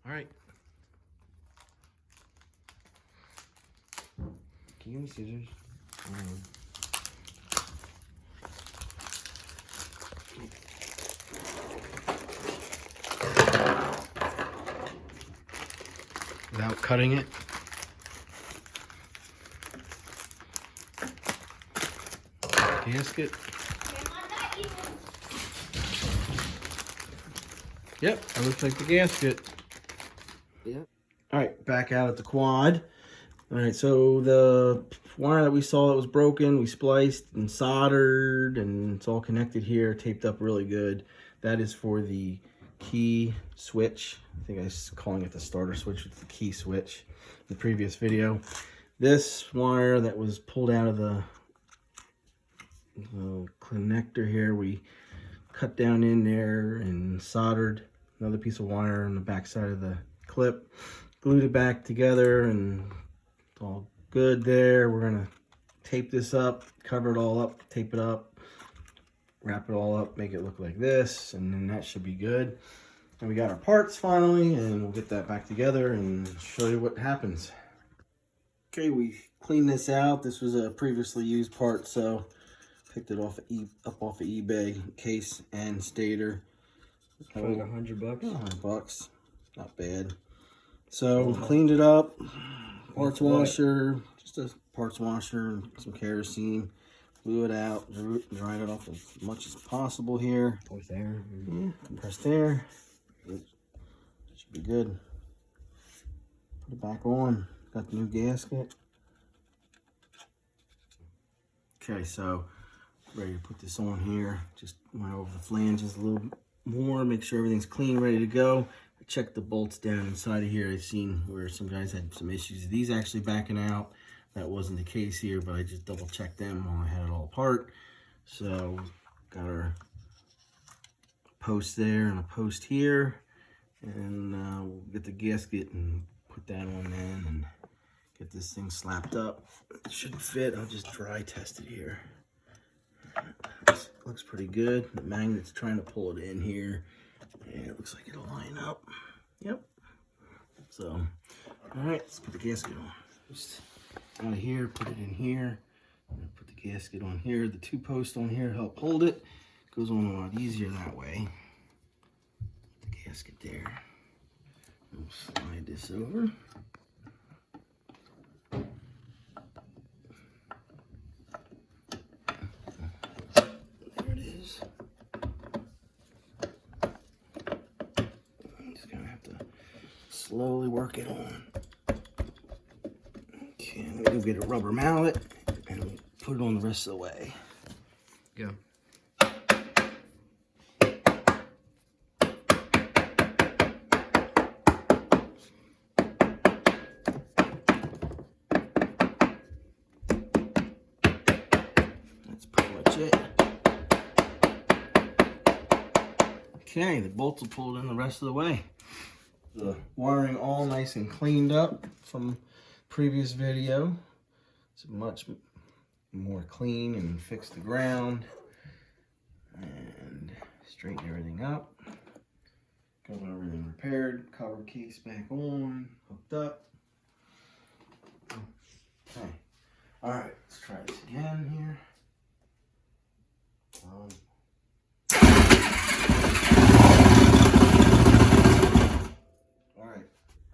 All right. Can you give me scissors? Without cutting it. Gasket. Yep, that looks like the gasket. Yep. All right, back out at the quad. All right, so the wire that we saw that was broken, we spliced and soldered, and it's all connected here, taped up really good. That is for the key switch. I think I was calling it the starter switch. It's the key switch in the previous video. This wire that was pulled out of the connector here, we cut down in there and soldered another piece of wire on the back side of the clip, glued it back together, and it's all good there. We're gonna tape this up, cover it all up, tape it up, wrap it all up, make it look like this, and then that should be good. And we got our parts finally, and we'll get that back together and show you what happens. Okay, we cleaned this out. This was a previously used part, so picked it off off of eBay, case and stator. Like $100 bucks. $100, not bad. So cleaned it up, parts washer, just a parts washer and some kerosene. Blew it out, dried it off as much as possible here. Press there. Yeah, press there. It should be good. Put it back on. Got the new gasket. Okay, so ready to put this on here. Just went over the flanges a little more, make sure everything's clean, ready to go. I checked the bolts down inside of here. I've seen where some guys had some issues. These actually backing out. That wasn't the case here, but I just double checked them while I had it all apart. So got our post there and a post here, and we'll get the gasket and put that on then and get this thing slapped up. It should fit. I'll just dry test it here. Looks pretty good. The magnet's trying to pull it in here, and it looks like it'll line up. Yep. So, all right, let's put the gasket on. Just out of here, put it in here, and put the gasket on here. The two posts on here help hold it. Goes on a lot easier that way. Put the gasket there. We'll slide this over. Slowly work it on. Okay, I'm gonna get a rubber mallet and put it on the rest of the way. Go. That's pretty much it. Okay, the bolts will pull it in the rest of the way. The wiring all nice and cleaned up from previous video. It's much more clean and fixed the ground and straighten everything up. Got everything repaired, cover case back on, hooked up. Okay, all right, let's try this again here.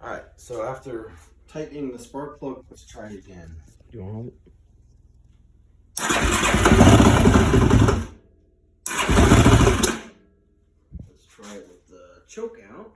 All right, so after tightening the spark plug, let's try it again. Do you want to hold it? Let's try it with the choke out.